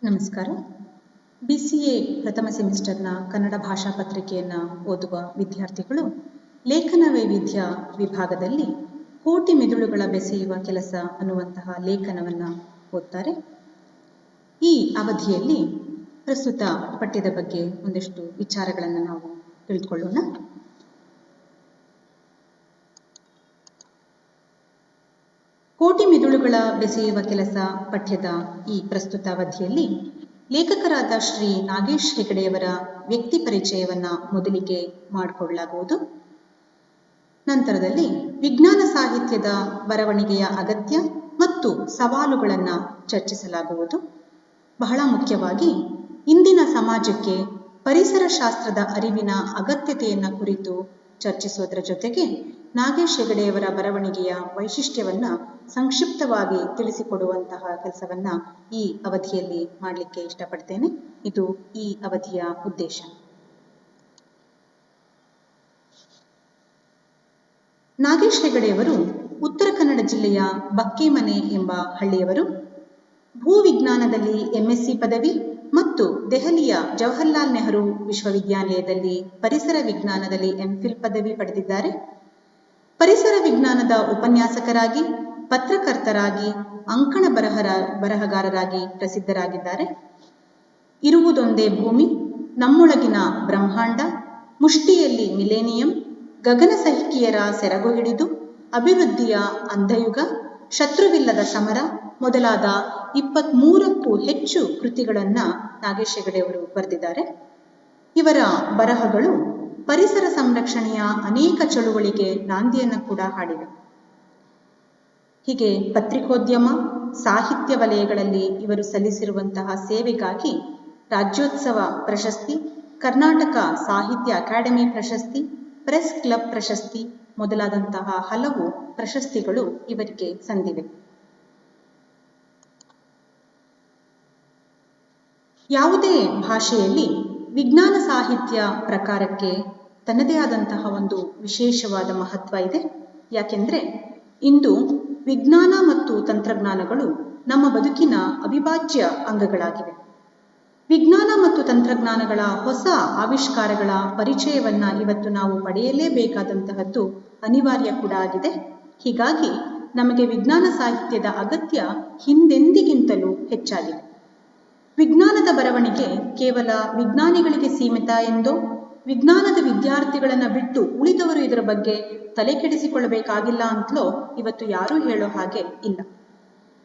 ನಮಸ್ಕಾರ. BCA ಪ್ರಥಮ ಸೆಮಿಸ್ಟರ್ನ ಕನ್ನಡ ಭಾಷಾ ಪತ್ರಿಕೆಯನ್ನು ಓದುವ ವಿದ್ಯಾರ್ಥಿಗಳು ಲೇಖನ ವೈವಿಧ್ಯ ವಿಭಾಗದಲ್ಲಿ ಕೋಟಿ ಮಿದುಳುಗಳ ಬೆಸೆಯುವ ಕೆಲಸ ಅನ್ನುವಂತಹ ಲೇಖನವನ್ನು ಓದ್ತಾರೆ. ಈ ಅವಧಿಯಲ್ಲಿ ಪ್ರಸ್ತುತ ಪಠ್ಯದ ಬಗ್ಗೆ ಒಂದಷ್ಟು ವಿಚಾರಗಳನ್ನು ನಾವು ತಿಳಿದುಕೊಳ್ಳೋಣ. ಕೋಟಿ ಮಿದುಳುಗಳ ಬೆಸೆಯುವ ಕೆಲಸ ಪಠ್ಯದ ಈ ಪ್ರಸ್ತುತ ಅವಧಿಯಲ್ಲಿ ಲೇಖಕರಾದ ಶ್ರೀ ನಾಗೇಶ್ ಹೆಗಡೆಯವರ ವ್ಯಕ್ತಿ ಪರಿಚಯವನ್ನ ಮೊದಲಿಗೆ ಮಾಡಿಕೊಳ್ಳಲಾಗುವುದು. ನಂತರದಲ್ಲಿ ವಿಜ್ಞಾನ ಸಾಹಿತ್ಯದ ಬರವಣಿಗೆಯ ಅಗತ್ಯ ಮತ್ತು ಸವಾಲುಗಳನ್ನು ಚರ್ಚಿಸಲಾಗುವುದು. ಬಹಳ ಮುಖ್ಯವಾಗಿ ಇಂದಿನ ಸಮಾಜಕ್ಕೆ ಪರಿಸರ ಶಾಸ್ತ್ರದ ಅರಿವಿನ ಅಗತ್ಯತೆಯನ್ನು ಕುರಿತು ಚರ್ಚಿಸುವುದರ ಜೊತೆಗೆ ನಾಗೇಶ್ ಹೆಗಡೆಯವರ ಬರವಣಿಗೆಯ ವೈಶಿಷ್ಟ್ಯವನ್ನ ಸಂಕ್ಷಿಪ್ತವಾಗಿ ತಿಳಿಸಿಕೊಡುವಂತಹ ಕೆಲಸವನ್ನ ಈ ಅವಧಿಯಲ್ಲಿ ಮಾಡಲಿಕ್ಕೆ ಇಷ್ಟಪಡ್ತೇನೆ. ಇದು ಈ ಅವಧಿಯ ಉದ್ದೇಶ. ನಾಗೇಶ್ ಹೆಗಡೆಯವರು ಉತ್ತರ ಕನ್ನಡ ಜಿಲ್ಲೆಯ ಬಕ್ಕೇಮನೆ ಎಂಬ ಹಳ್ಳಿಯವರು. ಭೂವಿಜ್ಞಾನದಲ್ಲಿ MSc ಪದವಿ ಮತ್ತು ದೆಹಲಿಯ ಜವಾಹರ್ಲಾಲ್ ನೆಹರು ವಿಶ್ವವಿದ್ಯಾಲಯದಲ್ಲಿ ಪರಿಸರ ವಿಜ್ಞಾನದಲ್ಲಿ MPhil ಪದವಿ ಪಡೆದಿದ್ದಾರೆ. ಪರಿಸರ ವಿಜ್ಞಾನದ ಉಪನ್ಯಾಸಕರಾಗಿ, ಪತ್ರಕರ್ತರಾಗಿ, ಅಂಕಣ ಬರಹಗಾರರಾಗಿ ಪ್ರಸಿದ್ಧರಾಗಿದ್ದಾರೆ. ಇರುವುದೊಂದೇ ಭೂಮಿ, ನಮ್ಮೊಳಗಿನ ಬ್ರಹ್ಮಾಂಡ, ಮುಷ್ಟಿಯಲ್ಲಿ ಮಿಲೇನಿಯಂ, ಗಗನಸಹಿಕಿಯರ ಸೆರಗು ಹಿಡಿದು, ಅಭಿವೃದ್ಧಿಯ ಅಂಧಯುಗ, ಶತ್ರುವಿಲ್ಲದ ಸಮರ ಮೊದಲಾದ 23ಕ್ಕೂ ಹೆಚ್ಚು ಕೃತಿಗಳನ್ನು ನಾಗೇಶ್ ಹೆಗಡೆಯವರು ಬರೆದಿದ್ದಾರೆ. ಇವರ ಬರಹಗಳು ಪರಿಸರ ಸಂರಕ್ಷಣೆಯ ಅನೇಕ ಚಳುವಳಿಗೆ ನಾಂದಿಯನ್ನು ಕೂಡ ಹಾಡಿವೆ. ಹೀಗೆ ಪತ್ರಿಕೋದ್ಯಮ, ಸಾಹಿತ್ಯ ವಲಯಗಳಲ್ಲಿ ಇವರು ಸಲ್ಲಿಸಿರುವಂತಹ ಸೇವೆಗಾಗಿ ರಾಜ್ಯೋತ್ಸವ ಪ್ರಶಸ್ತಿ, ಕರ್ನಾಟಕ ಸಾಹಿತ್ಯ ಅಕಾಡೆಮಿ ಪ್ರಶಸ್ತಿ, ಪ್ರೆಸ್ ಕ್ಲಬ್ ಪ್ರಶಸ್ತಿ ಮೊದಲಾದಂತಹ ಹಲವು ಪ್ರಶಸ್ತಿಗಳು ಇವರಿಗೆ ಸಂದಿವೆ. ಯಾವುದೇ ಭಾಷೆಯಲ್ಲಿ ವಿಜ್ಞಾನ ಸಾಹಿತ್ಯ ಪ್ರಕಾರಕ್ಕೆ ತನ್ನದೇ ಆದಂತಹ ಒಂದು ವಿಶೇಷವಾದ ಮಹತ್ವ ಇದೆ. ಯಾಕೆಂದ್ರೆ ಇಂದು ವಿಜ್ಞಾನ ಮತ್ತು ತಂತ್ರಜ್ಞಾನಗಳು ನಮ್ಮ ಬದುಕಿನ ಅವಿಭಾಜ್ಯ ಅಂಗಗಳಾಗಿವೆ. ವಿಜ್ಞಾನ ಮತ್ತು ತಂತ್ರಜ್ಞಾನಗಳ ಹೊಸ ಆವಿಷ್ಕಾರಗಳ ಪರಿಚಯವನ್ನ ಇವತ್ತು ನಾವು ಪಡೆಯಲೇಬೇಕಾದಂತಹದ್ದು ಅನಿವಾರ್ಯ ಕೂಡ ಆಗಿದೆ. ಹೀಗಾಗಿ ನಮಗೆ ವಿಜ್ಞಾನ ಸಾಹಿತ್ಯದ ಅಗತ್ಯ ಹಿಂದೆಂದಿಗಿಂತಲೂ ಹೆಚ್ಚಾಗಿದೆ. ವಿಜ್ಞಾನದ ಬರವಣಿಗೆ ಕೇವಲ ವಿಜ್ಞಾನಿಗಳಿಗೆ ಸೀಮಿತ ಎಂದೋ, ವಿಜ್ಞಾನದ ವಿದ್ಯಾರ್ಥಿಗಳನ್ನು ಬಿಟ್ಟು ಉಳಿದವರು ಇದರ ಬಗ್ಗೆ ತಲೆ ಕೆಡಿಸಿಕೊಳ್ಳಬೇಕಾಗಿಲ್ಲ ಅಂತಲೋ ಇವತ್ತು ಯಾರೂ ಹೇಳೋ ಹಾಗೆ ಇಲ್ಲ.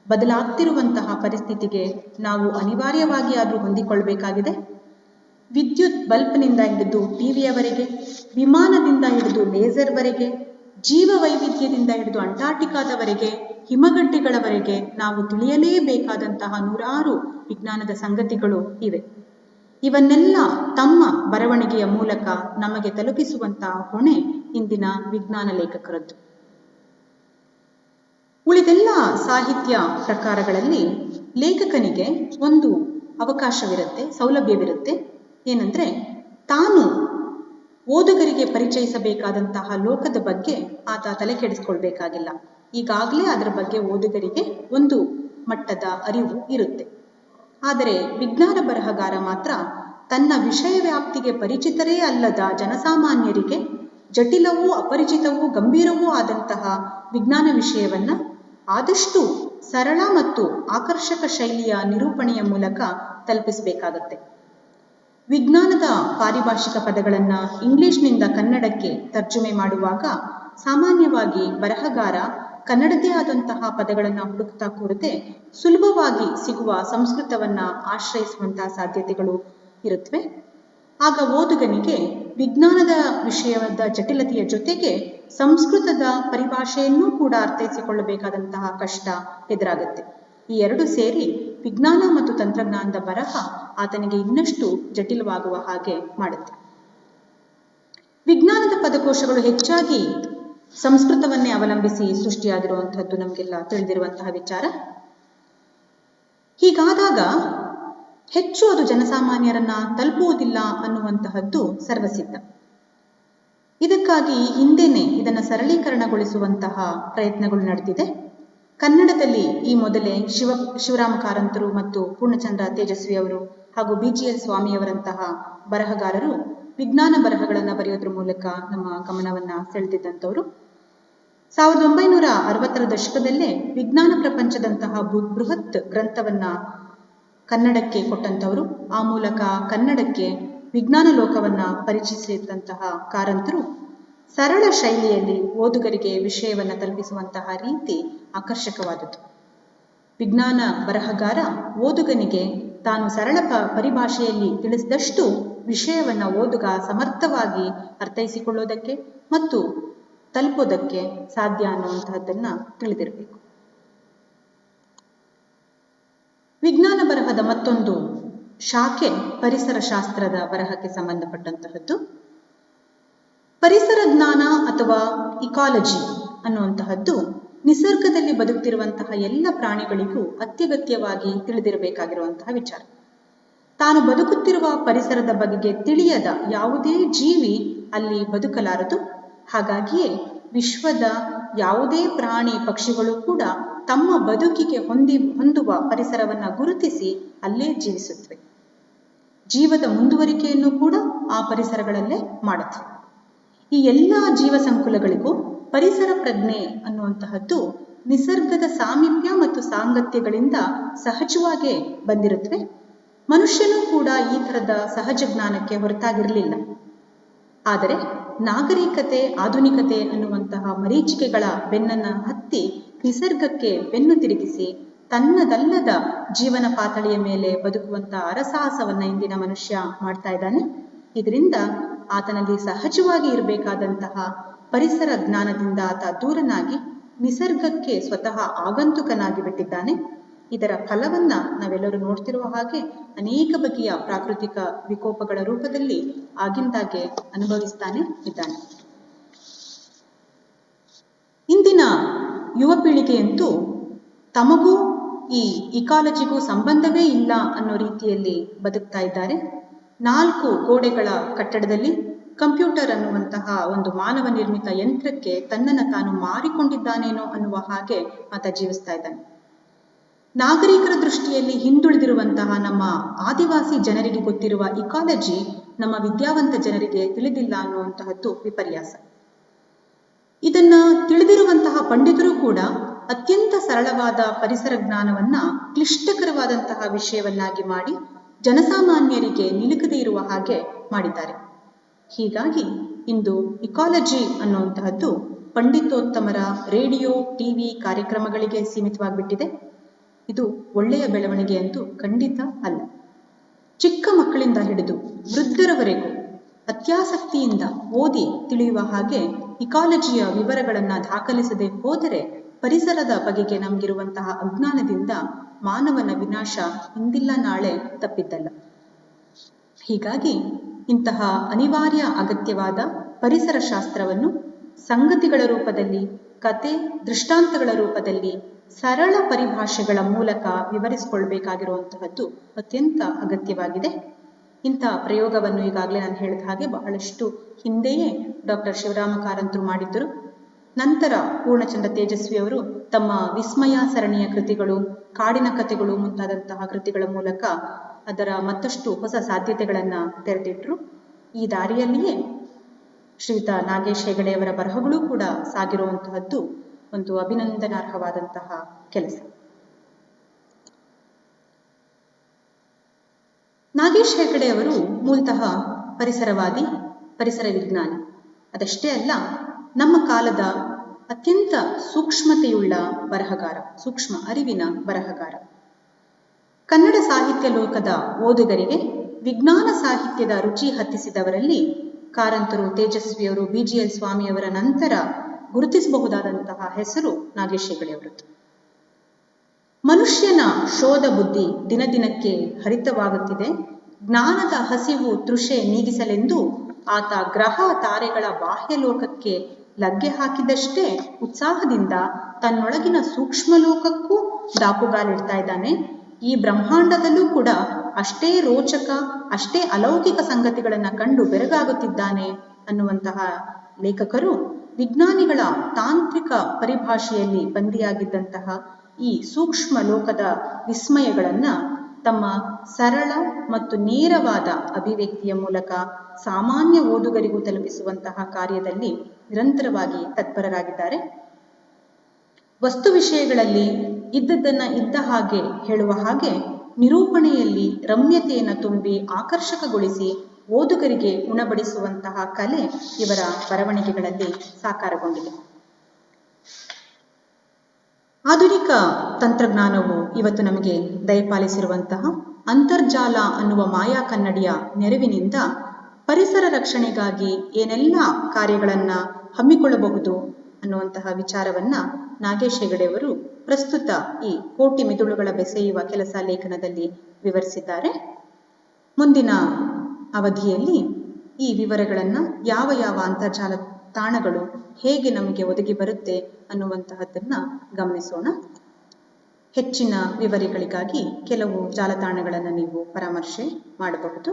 ಬದಲಾಗ್ತಿರುವಂತಹ ಪರಿಸ್ಥಿತಿಗೆ ನಾವು ಅನಿವಾರ್ಯವಾಗಿ ಆದರೂ ಹೊಂದಿಕೊಳ್ಳಬೇಕಾಗಿದೆ. ವಿದ್ಯುತ್ ಬಲ್ಬ್ನಿಂದ ಹಿಡಿದು ಟಿವಿಯವರೆಗೆ, ವಿಮಾನದಿಂದ ಹಿಡಿದು ಲೇಸರ್ವರೆಗೆ, ಜೀವ ವೈವಿಧ್ಯದಿಂದ ಹಿಡಿದು ಅಂಟಾರ್ಟಿಕಾದವರೆಗೆ, ಹಿಮಗಡ್ಡೆಗಳವರೆಗೆ ನಾವು ತಿಳಿಯಲೇಬೇಕಾದಂತಹ ನೂರಾರು ವಿಜ್ಞಾನದ ಸಂಗತಿಗಳು ಇವೆ. ಇವನ್ನೆಲ್ಲ ತಮ್ಮ ಬರವಣಿಗೆಯ ಮೂಲಕ ನಮಗೆ ತಲುಪಿಸುವಂತಹ ಹೊಣೆ ಇಂದಿನ ವಿಜ್ಞಾನ ಲೇಖಕರದ್ದು. ಉಳಿದೆಲ್ಲ ಸಾಹಿತ್ಯ ಪ್ರಕಾರಗಳಲ್ಲಿ ಲೇಖಕನಿಗೆ ಒಂದು ಅವಕಾಶವಿರುತ್ತೆ, ಸೌಲಭ್ಯವಿರುತ್ತೆ. ಏನಂದ್ರೆ ತಾನು ಓದುಗರಿಗೆ ಪರಿಚಯಿಸಬೇಕಾದಂತಹ ಲೋಕದ ಬಗ್ಗೆ ಆತ ತಲೆ ಕೆಡಿಸ್ಕೊಳ್ಬೇಕಾಗಿಲ್ಲ. ಈಗಾಗಲೇ ಅದರ ಬಗ್ಗೆ ಓದುಗರಿಗೆ ಒಂದು ಮಟ್ಟದ ಅರಿವು ಇರುತ್ತೆ. ಆದರೆ ವಿಜ್ಞಾನ ಬರಹಗಾರ ಮಾತ್ರ ತನ್ನ ವಿಷಯ ವ್ಯಾಪ್ತಿಗೆ ಪರಿಚಿತರೇ ಅಲ್ಲದ ಜನಸಾಮಾನ್ಯರಿಗೆ ಜಟಿಲವೂ ಅಪರಿಚಿತವೂ ಗಂಭೀರವೂ ಆದಂತಹ ವಿಜ್ಞಾನ ವಿಷಯವನ್ನ ಆದಷ್ಟು ಸರಳ ಮತ್ತು ಆಕರ್ಷಕ ಶೈಲಿಯ ನಿರೂಪಣೆಯ ಮೂಲಕ ತಲುಪಿಸಬೇಕಾಗತ್ತೆ. ವಿಜ್ಞಾನದ ಪಾರಿಭಾಷಿಕ ಪದಗಳನ್ನು ಇಂಗ್ಲಿಷ್ನಿಂದ ಕನ್ನಡಕ್ಕೆ ತರ್ಜುಮೆ ಮಾಡುವಾಗ ಸಾಮಾನ್ಯವಾಗಿ ಬರಹಗಾರ ಕನ್ನಡದೇ ಆದಂತಹ ಪದಗಳನ್ನು ಹುಡುಕ್ತಾ ಕೂರದೆ ಸುಲಭವಾಗಿ ಸಿಗುವ ಸಂಸ್ಕೃತವನ್ನ ಆಶ್ರಯಿಸುವಂತಹ ಸಾಧ್ಯತೆಗಳು ಇರುತ್ತವೆ. ಆಗ ಓದುಗನಿಗೆ ವಿಜ್ಞಾನದ ವಿಷಯದ ಜಟಿಲತೆಯ ಜೊತೆಗೆ ಸಂಸ್ಕೃತದ ಪರಿಭಾಷೆಯನ್ನೂ ಕೂಡ ಅರ್ಥೈಸಿಕೊಳ್ಳಬೇಕಾದಂತಹ ಕಷ್ಟ ಎದುರಾಗುತ್ತೆ. ಈ ಎರಡು ಸೇರಿ ವಿಜ್ಞಾನ ಮತ್ತು ತಂತ್ರಜ್ಞಾನದ ಬರಹ ಆತನಿಗೆ ಇನ್ನಷ್ಟು ಜಟಿಲವಾಗುವ ಹಾಗೆ ಮಾಡುತ್ತೆ. ವಿಜ್ಞಾನದ ಪದಕೋಶಗಳು ಹೆಚ್ಚಾಗಿ ಸಂಸ್ಕೃತವನ್ನೇ ಅವಲಂಬಿಸಿ ಸೃಷ್ಟಿಯಾಗಿರುವಂತಹದ್ದು ನಮಗೆಲ್ಲ ತಿಳಿದಿರುವಂತಹ ವಿಚಾರ. ಹೀಗಾದಾಗ ಹೆಚ್ಚು ಅದು ಜನಸಾಮಾನ್ಯರನ್ನ ತಲುಪುವುದಿಲ್ಲ ಅನ್ನುವಂತಹದ್ದು ಸರ್ವಸಿದ್ಧ. ಇದಕ್ಕಾಗಿ ಹಿಂದೆನೆ ಇದನ್ನು ಸರಳೀಕರಣಗೊಳಿಸುವಂತಹ ಪ್ರಯತ್ನಗಳು ನಡೆದಿದೆ. ಕನ್ನಡದಲ್ಲಿ ಈ ಮೊದಲೇ ಶಿವರಾಮ ಕಾರಂತರು ಮತ್ತು ಪೂರ್ಣಚಂದ್ರ ತೇಜಸ್ವಿ ಅವರು ಹಾಗೂ BGL ಸ್ವಾಮಿಯವರಂತಹ ಬರಹಗಾರರು ವಿಜ್ಞಾನ ಬರಹಗಳನ್ನು ಬರೆಯೋದ್ರ ಮೂಲಕ ನಮ್ಮ ಗಮನವನ್ನ ಸೆಳೆದಿದ್ದಂಥವರು. 1960ರ ದಶಕದಲ್ಲೇ ವಿಜ್ಞಾನ ಪ್ರಪಂಚದಂತಹ ಬೃಹತ್ ಗ್ರಂಥವನ್ನ ಕನ್ನಡಕ್ಕೆ ಕೊಟ್ಟಂಥವರು. ಆ ಮೂಲಕ ಕನ್ನಡಕ್ಕೆ ವಿಜ್ಞಾನ ಲೋಕವನ್ನ ಪರಿಚಯಿಸಿದಂತಹ ಕಾರಂತರು ಸರಳ ಶೈಲಿಯಲ್ಲಿ ಓದುಗರಿಗೆ ವಿಷಯವನ್ನ ತಲುಪಿಸುವಂತಹ ರೀತಿ ಆಕರ್ಷಕವಾದದ್ದು. ವಿಜ್ಞಾನ ಬರಹಗಾರ ಓದುಗನಿಗೆ ತಾನು ಸರಳ ಪರಿಭಾಷೆಯಲ್ಲಿ ತಿಳಿಸಿದಷ್ಟು ವಿಷಯವನ್ನ ಓದುಗ ಸಮರ್ಥವಾಗಿ ಅರ್ಥೈಸಿಕೊಳ್ಳೋದಕ್ಕೆ ಮತ್ತು ತಲುಪೋದಕ್ಕೆ ಸಾಧ್ಯ ಅನ್ನುವಂತಹದ್ದನ್ನ ತಿಳಿದಿರಬೇಕು. ವಿಜ್ಞಾನ ಬರಹದ ಮತ್ತೊಂದು ಶಾಖೆ ಪರಿಸರ ಶಾಸ್ತ್ರದ ಬರಹಕ್ಕೆ ಸಂಬಂಧಪಟ್ಟಂತಹದ್ದು. ಪರಿಸರ ಜ್ಞಾನ ಅಥವಾ ಇಕಾಲಜಿ ಅನ್ನುವಂತಹದ್ದು ನಿಸರ್ಗದಲ್ಲಿ ಬದುಕ್ತಿರುವಂತಹ ಎಲ್ಲ ಪ್ರಾಣಿಗಳಿಗೂ ಅತ್ಯಗತ್ಯವಾಗಿ ತಿಳಿದಿರಬೇಕಾಗಿರುವಂತಹ ವಿಚಾರ. ತಾನು ಬದುಕುತ್ತಿರುವ ಪರಿಸರದ ಬಗೆಗೆ ತಿಳಿಯದ ಯಾವುದೇ ಜೀವಿ ಅಲ್ಲಿ ಬದುಕಲಾರದು. ಹಾಗಾಗಿಯೇ ವಿಶ್ವದ ಯಾವುದೇ ಪ್ರಾಣಿ ಪಕ್ಷಿಗಳು ಕೂಡ ತಮ್ಮ ಬದುಕಿಗೆ ಹೊಂದುವ ಪರಿಸರವನ್ನ ಗುರುತಿಸಿ ಅಲ್ಲೇ ಜೀವಿಸುತ್ತವೆ. ಜೀವದ ಮುಂದುವರಿಕೆಯನ್ನು ಕೂಡ ಆ ಪರಿಸರಗಳಲ್ಲೇ ಮಾಡುತ್ತವೆ. ಈ ಎಲ್ಲ ಜೀವ ಸಂಕುಲಗಳಿಗೂ ಪರಿಸರ ಪ್ರಜ್ಞೆ ಅನ್ನುವಂತಹದ್ದು ನಿಸರ್ಗದ ಸಾಮೀಪ್ಯ ಮತ್ತು ಸಾಂಗತ್ಯಗಳಿಂದ ಸಹಜವಾಗೇ ಬಂದಿರುತ್ತವೆ. ಮನುಷ್ಯನೂ ಕೂಡ ಈ ತರದ ಸಹಜ ಜ್ಞಾನಕ್ಕೆ ಹೊರತಾಗಿರಲಿಲ್ಲ. ಆದರೆ ನಾಗರಿಕತೆ, ಆಧುನಿಕತೆ ಅನ್ನುವಂತಹ ಮರೀಚಿಕೆಗಳ ಬೆನ್ನನ್ನ ಹತ್ತಿ ನಿಸರ್ಗಕ್ಕೆ ಬೆನ್ನು ತಿರುಗಿಸಿ ತನ್ನದಲ್ಲದ ಜೀವನ ಪಾತಳಿಯ ಮೇಲೆ ಬದುಕುವಂತಹ ಅರಸಾಹಸವನ್ನ ಇಂದಿನ ಮನುಷ್ಯ ಮಾಡ್ತಾ ಇದ್ದಾನೆ. ಇದರಿಂದ ಆತನಲ್ಲಿ ಸಹಜವಾಗಿ ಇರಬೇಕಾದಂತಹ ಪರಿಸರ ಜ್ಞಾನದಿಂದ ಆತ ದೂರನಾಗಿ ನಿಸರ್ಗಕ್ಕೆ ಸ್ವತಃ ಆಗಂತುಕನಾಗಿ ಬಿಟ್ಟಿದ್ದಾನೆ. ಇದರ ಫಲವನ್ನ ನಾವೆಲ್ಲರೂ ನೋಡ್ತಿರುವ ಹಾಗೆ ಅನೇಕ ಬಗೆಯ ಪ್ರಾಕೃತಿಕ ವಿಕೋಪಗಳ ರೂಪದಲ್ಲಿ ಆಗಿಂದಾಗೆ ಅನುಭವಿಸ್ತಾನೆ ಇದ್ದಾನೆ. ಇಂದಿನ ಯುವ ಪೀಳಿಗೆಯಂತೂ ತಮಗೂ ಈ ಇಕಾಲಜಿಗೂ ಸಂಬಂಧವೇ ಇಲ್ಲ ಅನ್ನೋ ರೀತಿಯಲ್ಲಿ ಬದುಕ್ತಾ ಇದ್ದಾರೆ. 4 ಗೋಡೆಗಳ ಕಟ್ಟಡದಲ್ಲಿ ಕಂಪ್ಯೂಟರ್ ಅನ್ನುವಂತಹ ಒಂದು ಮಾನವ ನಿರ್ಮಿತ ಯಂತ್ರಕ್ಕೆ ತನ್ನನ್ನು ತಾನು ಮಾರಿಕೊಂಡಿದ್ದಾನೇನೋ ಅನ್ನುವ ಹಾಗೆ ಆತ ಜೀವಿಸ್ತಾ ಇದ್ದಾನೆ. ನಾಗರಿಕರ ದೃಷ್ಟಿಯಲ್ಲಿ ಹಿಂದುಳಿದಿರುವಂತಹ ನಮ್ಮ ಆದಿವಾಸಿ ಜನರಿಗೆ ಗೊತ್ತಿರುವ ಇಕಾಲಜಿ ನಮ್ಮ ವಿದ್ಯಾವಂತ ಜನರಿಗೆ ತಿಳಿದಿಲ್ಲ ಅನ್ನುವಂತಹದ್ದು ವಿಪರ್ಯಾಸ. ಇದನ್ನ ತಿಳಿದಿರುವಂತಹ ಪಂಡಿತರು ಕೂಡ ಅತ್ಯಂತ ಸರಳವಾದ ಪರಿಸರ ಜ್ಞಾನವನ್ನ ಕ್ಲಿಷ್ಟಕರವಾದಂತಹ ವಿಷಯವನ್ನಾಗಿ ಮಾಡಿ ಜನಸಾಮಾನ್ಯರಿಗೆ ನಿಲುಕದೇ ಇರುವ ಹಾಗೆ ಮಾಡಿದ್ದಾರೆ. ಹೀಗಾಗಿ ಇಂದು ಇಕಾಲಜಿ ಅನ್ನುವಂತಹದ್ದು ಪಂಡಿತೋತ್ತಮರ ರೇಡಿಯೋ, ಟಿವಿ ಕಾರ್ಯಕ್ರಮಗಳಿಗೆ ಸೀಮಿತವಾಗಿಬಿಟ್ಟಿದೆ. ಇದು ಒಳ್ಳೆಯ ಬೆಳವಣಿಗೆ ಅಂತೂ ಖಂಡಿತ ಅಲ್ಲ. ಚಿಕ್ಕ ಮಕ್ಕಳಿಂದ ಹಿಡಿದು ವೃದ್ಧರವರೆಗೂ ಅತ್ಯಾಸಕ್ತಿಯಿಂದ ಓದಿ ತಿಳಿಯುವ ಹಾಗೆ ಇಕಾಲಜಿಯ ವಿವರಗಳನ್ನ ದಾಖಲಿಸದೆ ಹೋದರೆ ಪರಿಸರದ ಬಗೆಗೆ ನಮಗಿರುವಂತಹ ಅಜ್ಞಾನದಿಂದ ಮಾನವನ ವಿನಾಶ ಇಂದಿಲ್ಲ ನಾಳೆ ತಪ್ಪಿದ್ದಲ್ಲ. ಹೀಗಾಗಿ ಇಂತಹ ಅನಿವಾರ್ಯ ಅಗತ್ಯವಾದ ಪರಿಸರ ಶಾಸ್ತ್ರವನ್ನು ಸಂಗತಿಗಳ ರೂಪದಲ್ಲಿ, ಕತೆ, ದೃಷ್ಟಾಂತಗಳ ರೂಪದಲ್ಲಿ ಸರಳ ಪರಿಭಾಷೆಗಳ ಮೂಲಕ ವಿವರಿಸಿಕೊಳ್ಬೇಕಾಗಿರುವಂತಹದ್ದು ಅತ್ಯಂತ ಅಗತ್ಯವಾಗಿದೆ. ಇಂಥ ಪ್ರಯೋಗವನ್ನು ಈಗಾಗಲೇ ನಾನು ಹೇಳಿದ ಹಾಗೆ ಬಹಳಷ್ಟು ಹಿಂದೆಯೇ ಡಾಕ್ಟರ್ ಶಿವರಾಮ ಕಾರಂತರು ಮಾಡಿದ್ದರು. ನಂತರ ಪೂರ್ಣಚಂದ್ರ ತೇಜಸ್ವಿ ಅವರು ತಮ್ಮ ವಿಸ್ಮಯ ಸರಣಿಯ ಕೃತಿಗಳು, ಕಾಡಿನ ಕಥೆಗಳು ಮುಂತಾದಂತಹ ಕೃತಿಗಳ ಮೂಲಕ ಅದರ ಮತ್ತಷ್ಟು ಹೊಸ ಸಾಧ್ಯತೆಗಳನ್ನ ತೆರೆದಿಟ್ರು. ಈ ದಾರಿಯಲ್ಲಿಯೇ ಶ್ರೀಯುತ ನಾಗೇಶ್ ಹೆಗಡೆಯವರ ಬರಹಗಳು ಕೂಡ ಸಾಗಿರುವಂತಹದ್ದು ಒಂದು ಅಭಿನಂದನಾರ್ಹವಾದಂತಹ ಕೆಲಸ. ನಾಗೇಶ್ ಹೆಗಡೆಯವರು ಮೂಲತಃ ಪರಿಸರವಾದಿ, ಪರಿಸರ ವಿಜ್ಞಾನಿ. ಅದಷ್ಟೇ ಅಲ್ಲ, ನಮ್ಮ ಕಾಲದ ಅತ್ಯಂತ ಸೂಕ್ಷ್ಮತೆಯುಳ್ಳ ಬರಹಗಾರ, ಸೂಕ್ಷ್ಮ ಅರಿವಿನ ಬರಹಗಾರ. ಕನ್ನಡ ಸಾಹಿತ್ಯ ಲೋಕದ ಓದುಗರಿಗೆ ವಿಜ್ಞಾನ ಸಾಹಿತ್ಯದ ರುಚಿ ಹತ್ತಿಸಿದವರಲ್ಲಿ ಕಾರಂತರು, ತೇಜಸ್ವಿಯವರು, BGL ಸ್ವಾಮಿಯವರ ನಂತರ ಗುರುತಿಸಬಹುದಾದಂತಹ ಹೆಸರು ನಾಗೇಶ್ ಹೆಗಡೆಯವರದ್ದು. ಮನುಷ್ಯನ ಶೋಧ ಬುದ್ಧಿ ದಿನದಿನಕ್ಕೆ ಹರಿತವಾಗುತ್ತಿದೆ. ಜ್ಞಾನದ ಹಸಿವು ತೃಷೆ ನೀಗಿಸಲೆಂದು ಆತ ಗ್ರಹ ತಾರೆಗಳ ಬಾಹ್ಯ ಲೋಕಕ್ಕೆ ಲಗ್ಗೆ ಹಾಕಿದಷ್ಟೇ ಉತ್ಸಾಹದಿಂದ ತನ್ನೊಳಗಿನ ಸೂಕ್ಷ್ಮ ಲೋಕಕ್ಕೂ ದಾಪುಗಾಲಿಡ್ತಾ ಇದ್ದಾನೆ. ಈ ಬ್ರಹ್ಮಾಂಡದಲ್ಲೂ ಕೂಡ ಅಷ್ಟೇ ರೋಚಕ, ಅಷ್ಟೇ ಅಲೌಕಿಕ ಸಂಗತಿಗಳನ್ನ ಕಂಡು ಬೆರಗಾಗುತ್ತಿದ್ದಾನೆ ಅನ್ನುವಂತಹ ಲೇಖಕರು ವಿಜ್ಞಾನಿಗಳ ತಾಂತ್ರಿಕ ಪರಿಭಾಷೆಯಲ್ಲಿ ಬಂದಿಯಾಗಿದ್ದಂತಹ ಈ ಸೂಕ್ಷ್ಮ ಲೋಕದ ವಿಸ್ಮಯಗಳನ್ನು ತಮ್ಮ ಸರಳ ಮತ್ತು ನೇರವಾದ ಅಭಿವ್ಯಕ್ತಿಯ ಮೂಲಕ ಸಾಮಾನ್ಯ ಓದುಗರಿಗೂ ತಲುಪಿಸುವಂತಹ ಕಾರ್ಯದಲ್ಲಿ ನಿರಂತರವಾಗಿ ತತ್ಪರರಾಗಿದ್ದಾರೆ. ವಸ್ತು ವಿಷಯಗಳಲ್ಲಿ ಇದ್ದದ್ದನ್ನ ಇದ್ದ ಹಾಗೆ ಹೇಳುವ ಹಾಗೆ ನಿರೂಪಣೆಯಲ್ಲಿ ರಮ್ಯತೆಯನ್ನು ತುಂಬಿ ಆಕರ್ಷಕಗೊಳಿಸಿ ಓದುಗರಿಗೆ ಉಣಬಡಿಸುವಂತಹ ಕಲೆ ಇವರ ಬರವಣಿಗೆಗಳಲ್ಲಿ ಸಾಕಾರಗೊಂಡಿದೆ. ಆಧುನಿಕ ತಂತ್ರಜ್ಞಾನವು ಇವತ್ತು ನಮಗೆ ದಯಪಾಲಿಸಿರುವಂತಹ ಅಂತರ್ಜಾಲ ಅನ್ನುವ ಮಾಯಾ ಕನ್ನಡಿಯ ನೆರವಿನಿಂದ ಪರಿಸರ ರಕ್ಷಣೆಗಾಗಿ ಏನೆಲ್ಲ ಕಾರ್ಯಗಳನ್ನು ಹಮ್ಮಿಕೊಳ್ಳಬಹುದು ಅನ್ನುವಂತಹ ವಿಚಾರವನ್ನ ನಾಗೇಶ್ ಹೆಗಡೆಯವರು ಪ್ರಸ್ತುತ ಈ ಕೋಟಿ ಮಿದುಳುಗಳ ಬೆಸೆಯುವ ಕೆಲಸ ಲೇಖನದಲ್ಲಿ ವಿವರಿಸಿದ್ದಾರೆ. ಮುಂದಿನ ಅವಧಿಯಲ್ಲಿ ಈ ವಿವರಗಳನ್ನು ಯಾವ ಯಾವ ಅಂತರ್ಜಾಲ ತಾಣಗಳು ಹೇಗೆ ನಮಗೆ ಒದಗಿ ಬರುತ್ತೆ ಅನ್ನುವಂತಹದ್ದನ್ನ ಗಮನಿಸೋಣ. ಹೆಚ್ಚಿನ ವಿವರಗಳಿಗಾಗಿ ಕೆಲವು ಜಾಲತಾಣಗಳನ್ನು ನೀವು ಪರಾಮರ್ಶೆ ಮಾಡಬಹುದು.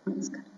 ನಮಸ್ಕಾರ.